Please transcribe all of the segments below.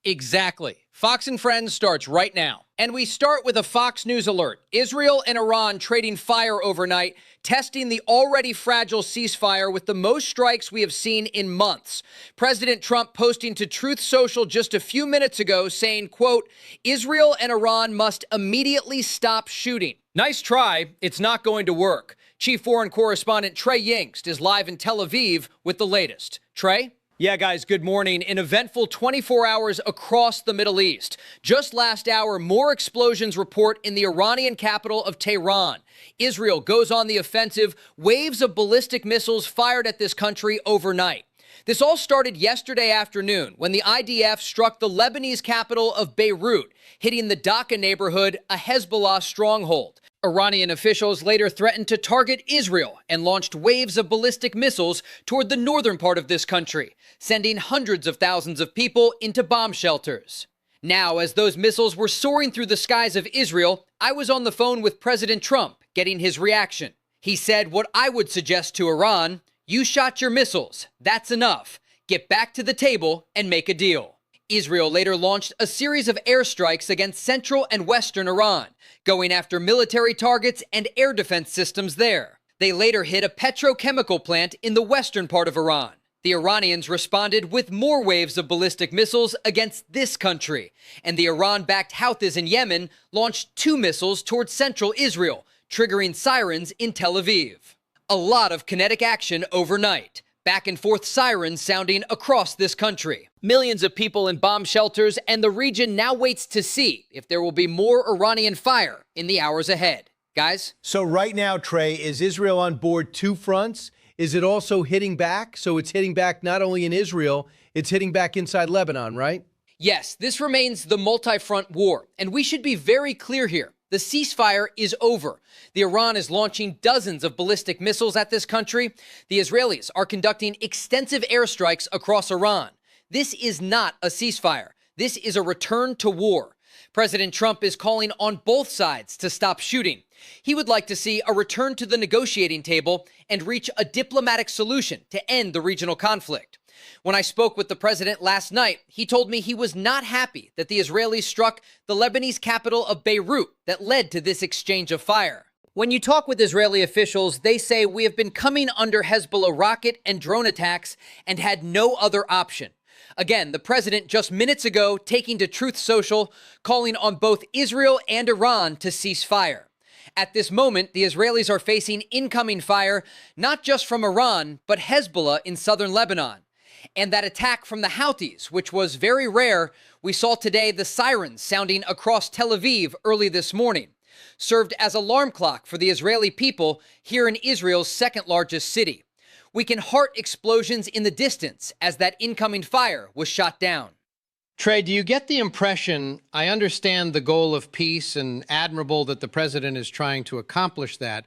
Exactly. Fox and Friends starts right now. And we start with a Fox News alert. Israel and Iran trading fire overnight, testing the already fragile ceasefire with the most strikes we have seen in months. President Trump posting to Truth Social just a few minutes ago saying, quote, Israel and Iran must immediately stop shooting. Nice try. It's not going to work. Chief Foreign Correspondent Trey Yingst is live in Tel Aviv with the latest. Trey? Yeah, guys, good morning. An eventful 24 hours across the Middle East. Just last hour, more explosions report in the Iranian capital of Tehran. Israel goes on the offensive, waves of ballistic missiles fired at this country overnight. This all started yesterday afternoon when the IDF struck the Lebanese capital of Beirut, hitting the Dhaka neighborhood, a Hezbollah stronghold. Iranian officials later threatened to target Israel and launched waves of ballistic missiles toward the northern part of this country, sending hundreds of thousands of people into bomb shelters. Now, as those missiles were soaring through the skies of Israel, I was on the phone with President Trump, getting his reaction. He said what I would suggest to Iran: you shot your missiles. That's enough. Get back to the table and make a deal. Israel later launched a series of airstrikes against central and western Iran, going after military targets and air defense systems there. They later hit a petrochemical plant in the western part of Iran. The Iranians responded with more waves of ballistic missiles against this country, and the Iran-backed Houthis in Yemen launched 2 missiles towards central Israel, triggering sirens in Tel Aviv. A lot of kinetic action overnight. Back and forth sirens sounding across this country. Millions of people in bomb shelters, and the region now waits to see if there will be more Iranian fire in the hours ahead. Guys? So right now, Trey, is Israel on board 2 fronts? Is it also hitting back? So it's hitting back not only in Israel, it's hitting back inside Lebanon, right? Yes, this remains the multi-front war, and we should be very clear here. The ceasefire is over. The Iran is launching dozens of ballistic missiles at this country. The Israelis are conducting extensive airstrikes across Iran. This is not a ceasefire. This is a return to war. President Trump is calling on both sides to stop shooting. He would like to see a return to the negotiating table and reach a diplomatic solution to end the regional conflict. When I spoke with the president last night, he told me he was not happy that the Israelis struck the Lebanese capital of Beirut that led to this exchange of fire. When you talk with Israeli officials, they say we have been coming under Hezbollah rocket and drone attacks and had no other option. Again, the president just minutes ago taking to Truth Social, calling on both Israel and Iran to cease fire. At this moment, the Israelis are facing incoming fire, not just from Iran, but Hezbollah in southern Lebanon. And that attack from the Houthis, which was very rare, we saw today the sirens sounding across Tel Aviv early this morning, served as alarm clock for the Israeli people here in Israel's second largest city. We can hear explosions in the distance as that incoming fire was shot down. Trey, do you get the impression, I understand the goal of peace and admirable that the president is trying to accomplish that,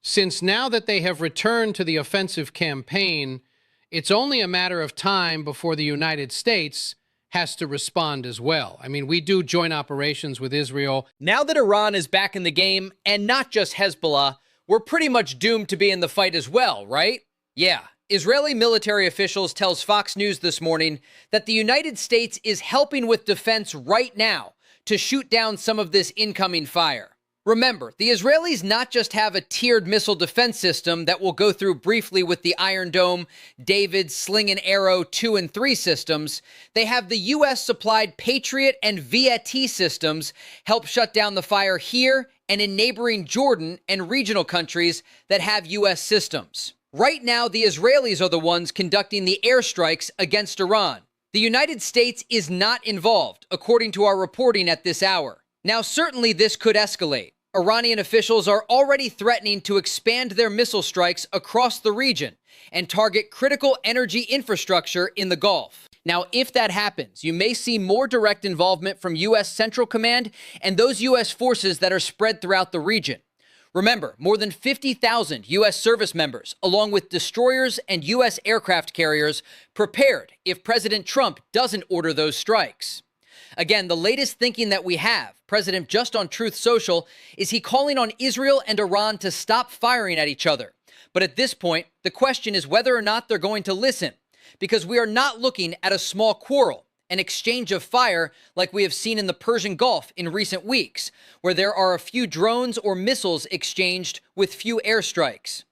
since now that they have returned to the offensive campaign, it's only a matter of time before the United States has to respond as well. I mean, we do joint operations with Israel. Now that Iran is back in the game, and not just Hezbollah, we're pretty much doomed to be in the fight as well, right? Yeah. Israeli military officials tells Fox News this morning that the United States is helping with defense right now to shoot down some of this incoming fire. Remember, the Israelis not just have a tiered missile defense system that we'll go through briefly with the Iron Dome, David's, Sling and Arrow 2 and 3 systems. They have the U.S.-supplied Patriot and VAT systems help shut down the fire here and in neighboring Jordan and regional countries that have U.S. systems. Right now, the Israelis are the ones conducting the airstrikes against Iran. The United States is not involved, according to our reporting at this hour. Now, certainly this could escalate. Iranian officials are already threatening to expand their missile strikes across the region and target critical energy infrastructure in the Gulf. Now, if that happens, you may see more direct involvement from U.S. Central Command and those U.S. forces that are spread throughout the region. Remember, more than 50,000 U.S. service members, along with destroyers and U.S. aircraft carriers, prepared if President Trump doesn't order those strikes. Again, the latest thinking that we have, President just on Truth Social, is he calling on Israel and Iran to stop firing at each other. But at this point, the question is whether or not they're going to listen, because we are not looking at a small quarrel. an exchange of fire like we have seen in the Persian Gulf in recent weeks, where there are a few drones or missiles exchanged with few airstrikes.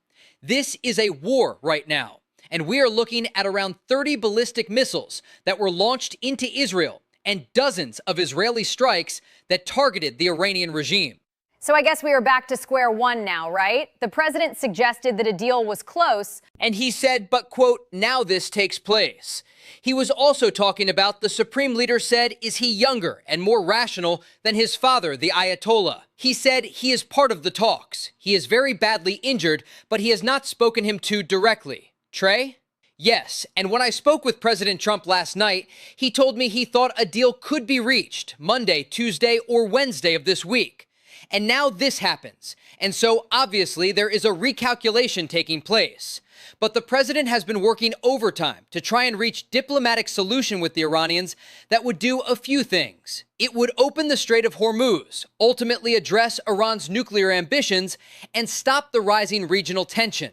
This is a war right now, and we are looking at around 30 ballistic missiles that were launched into Israel and dozens of Israeli strikes that targeted the Iranian regime. So I guess we are back to square one now, right? The president suggested that a deal was close. And he said, but, quote, now this takes place. He was also talking about the supreme leader said, is he younger and more rational than his father, the Ayatollah? He said he is part of the talks. He is very badly injured, but he has not spoken him to directly. Trey? Yes, and when I spoke with President Trump last night, he told me he thought a deal could be reached Monday, Tuesday, or Wednesday of this week. And now this happens. And so obviously there is a recalculation taking place. But the president has been working overtime to try and reach diplomatic solution with the Iranians that would do a few things. It would open the Strait of Hormuz, ultimately address Iran's nuclear ambitions, and stop the rising regional tension.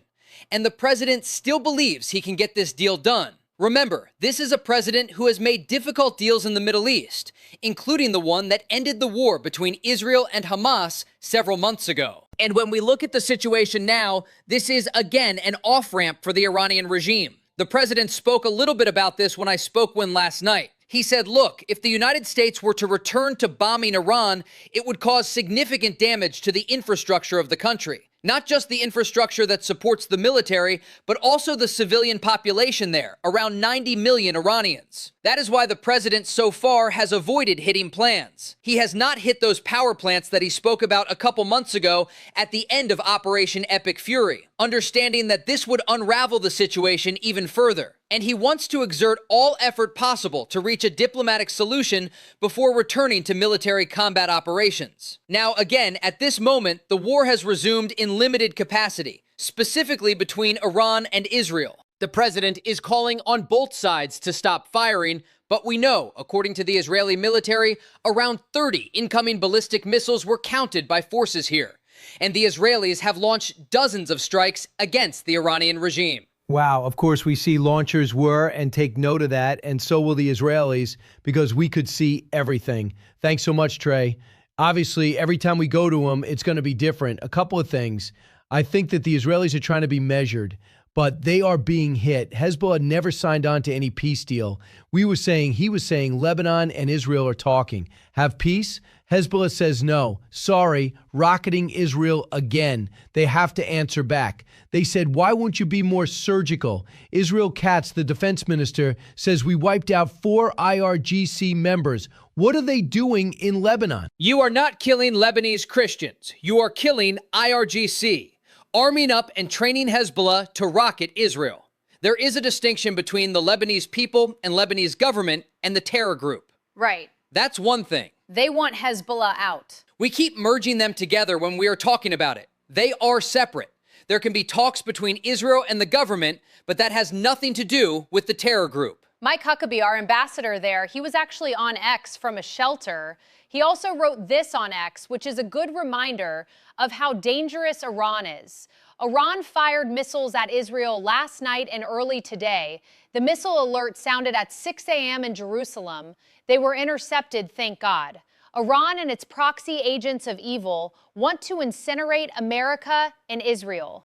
And the president still believes he can get this deal done. Remember, this is a president who has made difficult deals in the Middle East, including the one that ended the war between Israel and Hamas several months ago. And when we look at the situation now, this is again an off-ramp for the Iranian regime. The president spoke a little bit about this when I spoke with him last night. He said, look, if the United States were to return to bombing Iran, it would cause significant damage to the infrastructure of the country. Not just the infrastructure that supports the military, but also the civilian population there, around 90 million Iranians. That is why the president so far has avoided hitting plans. He has not hit those power plants that he spoke about a couple months ago at the end of Operation Epic Fury, understanding that this would unravel the situation even further. And he wants to exert all effort possible to reach a diplomatic solution before returning to military combat operations. Now, again, at this moment, the war has resumed in limited capacity, specifically between Iran and Israel. The president is calling on both sides to stop firing, but we know, according to the Israeli military, around 30 incoming ballistic missiles were counted by forces here. And the Israelis have launched dozens of strikes against the Iranian regime. Wow. Of course, we see launchers were, and take note of that, and so will the Israelis, because we could see everything. Thanks so much, Trey. Obviously, every time we go to them, it's going to be different. A couple of things. I think that the Israelis are trying to be measured, but they are being hit. Hezbollah never signed on to any peace deal. He was saying Lebanon and Israel are talking. Have peace? Hezbollah says no. Sorry, rocketing Israel again. They have to answer back. They said, why won't you be more surgical? Israel Katz, the defense minister, says we wiped out 4 IRGC members. What are they doing in Lebanon? You are not killing Lebanese Christians. You are killing IRGC, arming up and training Hezbollah to rocket Israel. There is a distinction between the Lebanese people and Lebanese government and the terror group. Right. That's one thing. They want Hezbollah out. We keep merging them together when we are talking about it. They are separate. There can be talks between Israel and the government, but that has nothing to do with the terror group. Mike Huckabee, our ambassador there, he was actually on X from a shelter. He also wrote this on X, which is a good reminder of how dangerous Iran is. Iran fired missiles at Israel last night and early today. The missile alert sounded at 6 a.m. in Jerusalem. They were intercepted, thank God. Iran and its proxy agents of evil want to incinerate America and Israel.